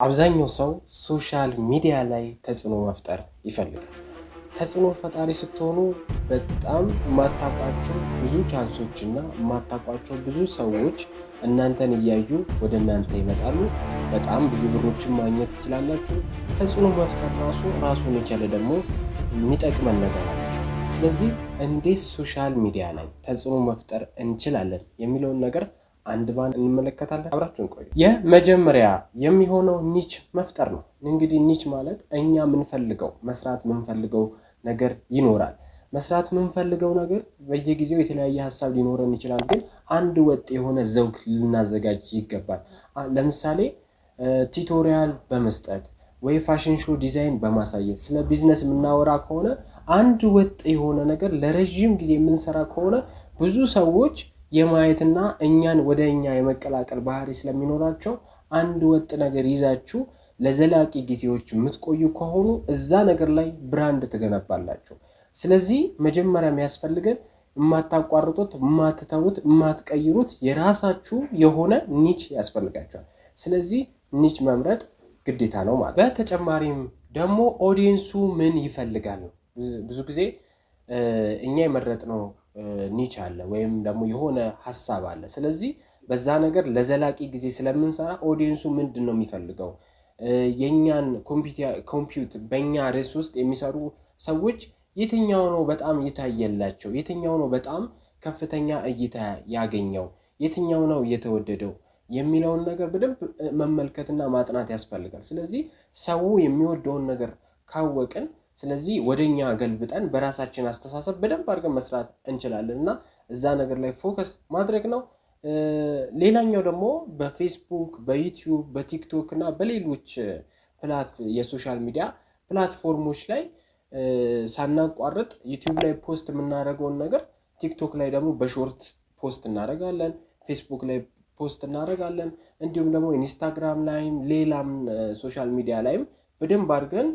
አብዛኛው ሰው ሶሻል ሚዲያ ላይ ተጽዕኖ መፍጠር ይፈልጋል። ተጽዕኖ ፈጣሪ ስትሆኑ በጣም የማታውቋቸው ብዙ ቻንሶች እና የማታውቋቸው ብዙ ሰዎች እናንተን እያዩ ወደ እናንተ ይመጣሉ። በጣም ብዙ ብሮችን ማግኘት ትችላላችሁ። ተጽዕኖ መፍጠር ራሱን የቻለ ደግሞ የሚጠቅመን ነገር አለ። ስለዚህ እንዴት ሶሻል ሚዲያ ላይ ተጽዕኖ መፍጠር እንችላለን የሚለውን ነገር አንድ ባንድ እንመለከታለን። አብራችሁን ቆዩ። የመጀመሪያ የሚሆነው ኒች መፍጠር ነው። እንግዲህ ኒች ማለት እኛ የምንፈልገው መስራት የምንፈልገው ነገር ይኖራል። መስራት የምንፈልገው ነገር በየጊዜው የተለያየ ሀሳብ ሊኖረን ይችላል። ግን አንድ ወጥ የሆነ ዘውግ ልናዘጋጅ ይገባል። ለምሳሌ ቱቶሪያል በመስጠት ወይ ፋሽን ሾው ዲዛይን በማሳየት ስለ ቢዝነስ የምናወራ ከሆነ አንድ ወጥ የሆነ ነገር ለረጅም ጊዜ የምንሰራ ከሆነ ብዙ ሰዎች የማየትና እኛን ወደ እኛ የመቀላቀል ባህሪ ስለሚኖራቸው አንድ ወጥ ነገር ይዛችሁ ለዘላቂ ጊዜዎች የምትቆዩ ከሆኑ እዛ ነገር ላይ ብራንድ ትገነባላችሁ። ስለዚህ መጀመሪያ የሚያስፈልገን የማታቋርጡት፣ የማትተውት፣ የማትቀይሩት የራሳችሁ የሆነ ኒች ያስፈልጋችኋል። ስለዚህ ኒች መምረጥ ግዴታ ነው ማለት። በተጨማሪም ደግሞ ኦዲየንሱ ምን ይፈልጋል? ብዙ ጊዜ እኛ የመረጥነው ኒች አለ ወይም ደግሞ የሆነ ሀሳብ አለ። ስለዚህ በዛ ነገር ለዘላቂ ጊዜ ስለምንሰራ ኦዲየንሱ ምንድን ነው የሚፈልገው? የኛን ኮምፒውት በእኛ ርዕስ ውስጥ የሚሰሩ ሰዎች የትኛው ነው በጣም እየታየላቸው፣ የትኛው ነው በጣም ከፍተኛ እይታ ያገኘው፣ የትኛው ነው እየተወደደው የሚለውን ነገር በደንብ መመልከትና ማጥናት ያስፈልጋል። ስለዚህ ሰው የሚወደውን ነገር ካወቅን ስለዚህ ወደኛ ገልብጠን በራሳችን አስተሳሰብ በደንብ አድርገን መስራት እንችላለን እና እዛ ነገር ላይ ፎከስ ማድረግ ነው። ሌላኛው ደግሞ በፌስቡክ፣ በዩቲዩብ፣ በቲክቶክ እና በሌሎች የሶሻል ሚዲያ ፕላትፎርሞች ላይ ሳናቋርጥ ዩቲዩብ ላይ ፖስት የምናደርገውን ነገር ቲክቶክ ላይ ደግሞ በሾርት ፖስት እናደርጋለን፣ ፌስቡክ ላይ ፖስት እናደርጋለን። እንዲሁም ደግሞ ኢንስታግራም ላይም ሌላም ሶሻል ሚዲያ ላይም በደንብ አድርገን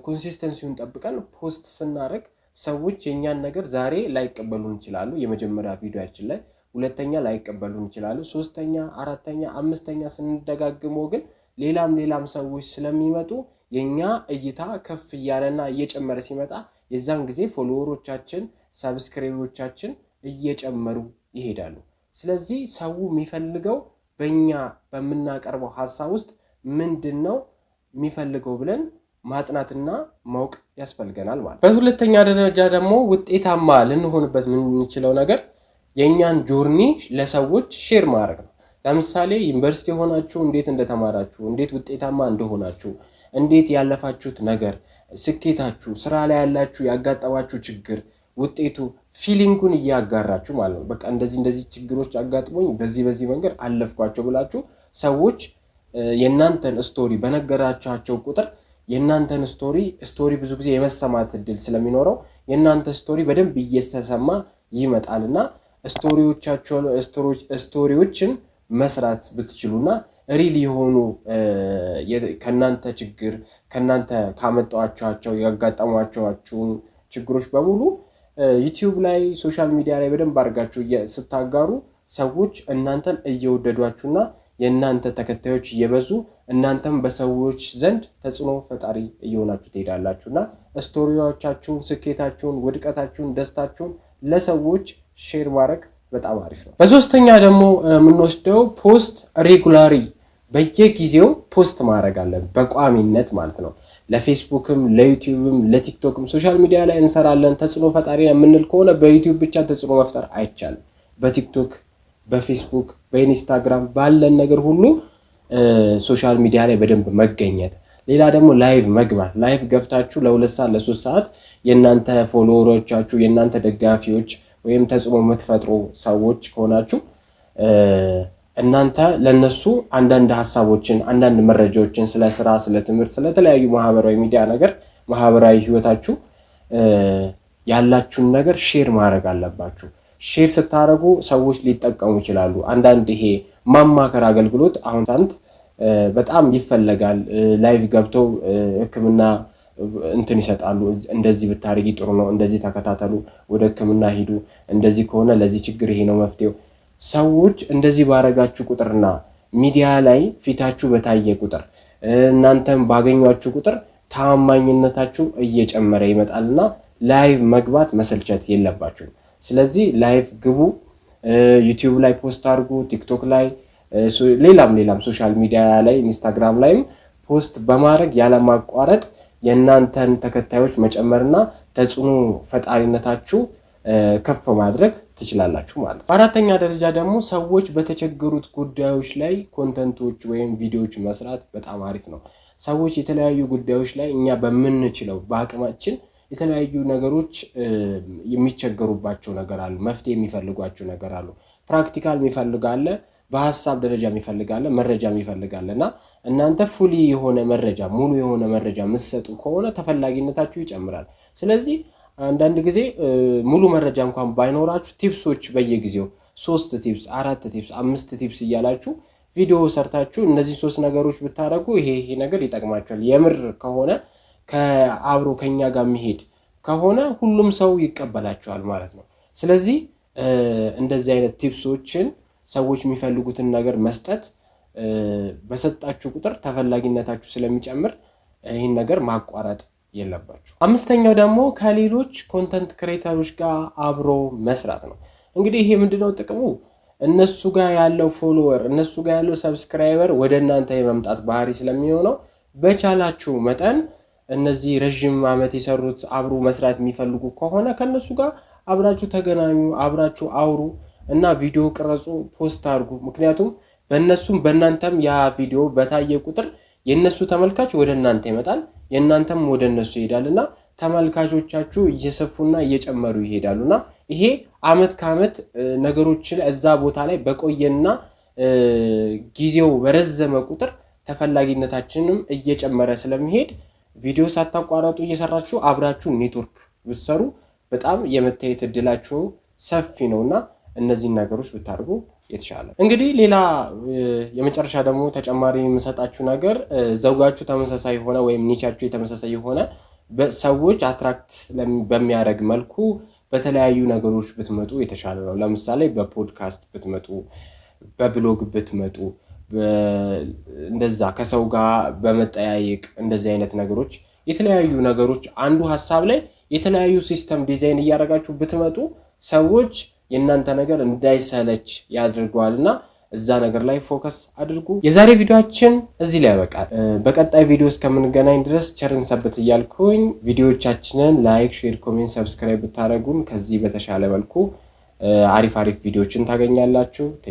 ኮንሲስተንሲውን ጠብቀን ፖስት ስናደርግ ሰዎች የኛን ነገር ዛሬ ላይቀበሉን ይችላሉ። የመጀመሪያ ቪዲዮአችን ላይ፣ ሁለተኛ ላይቀበሉን ይችላሉ። ሶስተኛ፣ አራተኛ፣ አምስተኛ ስንደጋግመው ግን ሌላም ሰዎች ስለሚመጡ የኛ እይታ ከፍ እያለና እየጨመረ ሲመጣ የዛን ጊዜ ፎሎወሮቻችን፣ ሰብስክራይበሮቻችን እየጨመሩ ይሄዳሉ። ስለዚህ ሰው የሚፈልገው በእኛ በምናቀርበው ሀሳብ ውስጥ ምንድን ነው የሚፈልገው ብለን ማጥናትና ማወቅ ያስፈልገናል ማለት። በሁለተኛ ደረጃ ደግሞ ውጤታማ ልንሆንበት የምንችለው ነገር የእኛን ጆርኒ ለሰዎች ሼር ማድረግ ነው። ለምሳሌ ዩኒቨርሲቲ የሆናችሁ እንዴት እንደተማራችሁ፣ እንዴት ውጤታማ እንደሆናችሁ፣ እንዴት ያለፋችሁት ነገር፣ ስኬታችሁ፣ ስራ ላይ ያላችሁ ያጋጠማችሁ ችግር፣ ውጤቱ፣ ፊሊንጉን እያጋራችሁ ማለት ነው። በቃ እንደዚህ ችግሮች አጋጥሞኝ በዚህ መንገድ አለፍኳቸው ብላችሁ ሰዎች የእናንተን ስቶሪ በነገራቻቸው ቁጥር የእናንተን ስቶሪ ብዙ ጊዜ የመሰማት እድል ስለሚኖረው የእናንተ ስቶሪ በደንብ እየተሰማ ይመጣልና ስቶሪዎችን መስራት ብትችሉና ሪል የሆኑ ከእናንተ ችግር ከእናንተ ካመጣኋቸው ያጋጠሟቸውን ችግሮች በሙሉ ዩቲዩብ ላይ ሶሻል ሚዲያ ላይ በደንብ አድርጋችሁ ስታጋሩ ሰዎች እናንተን እየወደዷችሁና የእናንተ ተከታዮች እየበዙ እናንተም በሰዎች ዘንድ ተጽዕኖ ፈጣሪ እየሆናችሁ ትሄዳላችሁና ስቶሪዎቻችሁን፣ ስኬታችሁን፣ ውድቀታችሁን፣ ደስታችሁን ለሰዎች ሼር ማድረግ በጣም አሪፍ ነው። በሶስተኛ ደግሞ የምንወስደው ፖስት ሬጉላሪ በየጊዜው ፖስት ማድረግ አለን፣ በቋሚነት ማለት ነው። ለፌስቡክም፣ ለዩቲዩብም፣ ለቲክቶክም ሶሻል ሚዲያ ላይ እንሰራለን። ተጽዕኖ ፈጣሪ የምንል ከሆነ በዩቲዩብ ብቻ ተጽዕኖ መፍጠር አይቻልም። በቲክቶክ፣ በፌስቡክ፣ በኢንስታግራም ባለን ነገር ሁሉ ሶሻል ሚዲያ ላይ በደንብ መገኘት። ሌላ ደግሞ ላይቭ መግባት። ላይቭ ገብታችሁ ለ2 ሰዓት ለ3 ሰዓት የእናንተ ፎሎወሮቻችሁ የእናንተ ደጋፊዎች ወይም ተጽዕኖ የምትፈጥሩ ሰዎች ከሆናችሁ እናንተ ለነሱ አንዳንድ ሀሳቦችን፣ አንዳንድ መረጃዎችን ስለ ስራ፣ ስለ ትምህርት፣ ስለተለያዩ ማህበራዊ ሚዲያ ነገር ማህበራዊ ህይወታችሁ ያላችሁን ነገር ሼር ማድረግ አለባችሁ። ሼር ስታደርጉ ሰዎች ሊጠቀሙ ይችላሉ። አንዳንድ ይሄ ማማከር አገልግሎት አሁን ሳንት በጣም ይፈለጋል። ላይቭ ገብተው ህክምና እንትን ይሰጣሉ። እንደዚህ ብታረጊ ጥሩ ነው፣ እንደዚህ ተከታተሉ፣ ወደ ህክምና ሂዱ፣ እንደዚህ ከሆነ ለዚህ ችግር ይሄ ነው መፍትሄው። ሰዎች እንደዚህ ባረጋችሁ ቁጥርና ሚዲያ ላይ ፊታችሁ በታየ ቁጥር እናንተም ባገኛችሁ ቁጥር ታማኝነታችሁ እየጨመረ ይመጣልና ላይቭ መግባት መሰልቸት የለባችሁም። ስለዚህ ላይቭ ግቡ፣ ዩቲዩብ ላይ ፖስት አድርጉ፣ ቲክቶክ ላይ ሌላም ሶሻል ሚዲያ ላይ ኢንስታግራም ላይም ፖስት በማድረግ ያለማቋረጥ የእናንተን ተከታዮች መጨመርና ተጽዕኖ ፈጣሪነታችሁ ከፍ ማድረግ ትችላላችሁ ማለት ነው። በአራተኛ ደረጃ ደግሞ ሰዎች በተቸገሩት ጉዳዮች ላይ ኮንተንቶች ወይም ቪዲዮዎች መስራት በጣም አሪፍ ነው። ሰዎች የተለያዩ ጉዳዮች ላይ እኛ በምንችለው በአቅማችን የተለያዩ ነገሮች የሚቸገሩባቸው ነገር አሉ፣ መፍትሄ የሚፈልጓቸው ነገር አሉ። ፕራክቲካል የሚፈልጋለ፣ በሀሳብ ደረጃ የሚፈልጋለ፣ መረጃ የሚፈልጋለ እና እናንተ ፉሊ የሆነ መረጃ ሙሉ የሆነ መረጃ የምትሰጡ ከሆነ ተፈላጊነታችሁ ይጨምራል። ስለዚህ አንዳንድ ጊዜ ሙሉ መረጃ እንኳን ባይኖራችሁ ቲፕሶች በየጊዜው 3 ቲፕስ 4 ቲፕስ 5 ቲፕስ እያላችሁ ቪዲዮ ሰርታችሁ እነዚህ 3 ነገሮች ብታደርጉ ይሄ ነገር ይጠቅማችኋል። የምር ከሆነ ከአብሮ ከኛ ጋር የሚሄድ ከሆነ ሁሉም ሰው ይቀበላችኋል ማለት ነው። ስለዚህ እንደዚህ አይነት ቲፕሶችን ሰዎች የሚፈልጉትን ነገር መስጠት በሰጣችሁ ቁጥር ተፈላጊነታችሁ ስለሚጨምር ይህን ነገር ማቋረጥ የለባችሁ። አምስተኛው ደግሞ ከሌሎች ኮንተንት ክሬተሮች ጋር አብሮ መስራት ነው። እንግዲህ ይሄ ምንድነው ጥቅሙ? እነሱ ጋር ያለው ፎሎወር እነሱ ጋር ያለው ሰብስክራይበር ወደ እናንተ የመምጣት ባህሪ ስለሚሆነው በቻላችሁ መጠን እነዚህ ረጅም ዓመት የሰሩት አብሮ መስራት የሚፈልጉ ከሆነ ከነሱ ጋር አብራችሁ ተገናኙ፣ አብራችሁ አውሩ እና ቪዲዮ ቅረጹ፣ ፖስት አድርጉ። ምክንያቱም በእነሱም በእናንተም ያ ቪዲዮ በታየ ቁጥር የነሱ ተመልካች ወደ እናንተ ይመጣል፣ የእናንተም ወደ እነሱ ይሄዳልና ተመልካቾቻችሁ እየሰፉና እየጨመሩ ይሄዳሉና ይሄ አመት ከአመት ነገሮችን እዛ ቦታ ላይ በቆየና ጊዜው በረዘመ ቁጥር ተፈላጊነታችንም እየጨመረ ስለሚሄድ ቪዲዮ ሳታቋረጡ እየሰራችሁ አብራችሁ ኔትወርክ ብትሰሩ በጣም የመታየት እድላችሁ ሰፊ ነውና እነዚህን ነገሮች ብታደርጉ የተሻለ። እንግዲህ ሌላ የመጨረሻ ደግሞ ተጨማሪ የምሰጣችሁ ነገር ዘውጋችሁ ተመሳሳይ ሆነ ወይም ኒቻችሁ የተመሳሳይ ሆነ ሰዎች አትራክት በሚያደርግ መልኩ በተለያዩ ነገሮች ብትመጡ የተሻለ ነው። ለምሳሌ በፖድካስት ብትመጡ፣ በብሎግ ብትመጡ፣ እንደዛ ከሰው ጋር በመጠያየቅ እንደዚህ አይነት ነገሮች የተለያዩ ነገሮች አንዱ ሐሳብ ላይ የተለያዩ ሲስተም ዲዛይን እያደረጋችሁ ብትመጡ ሰዎች የእናንተ ነገር እንዳይሰለች ያድርገዋልና እዛ ነገር ላይ ፎከስ አድርጉ። የዛሬ ቪዲዮአችን እዚህ ላይ ያበቃል። በቀጣይ ቪዲዮ እስከምንገናኝ ድረስ ቸርን ሰንብቱ እያልኩኝ ቪዲዮዎቻችንን ላይክ፣ ሼር፣ ኮሜንት፣ ሰብስክራይብ ብታደርጉን ከዚህ በተሻለ መልኩ አሪፍ ቪዲዮዎችን ታገኛላችሁ።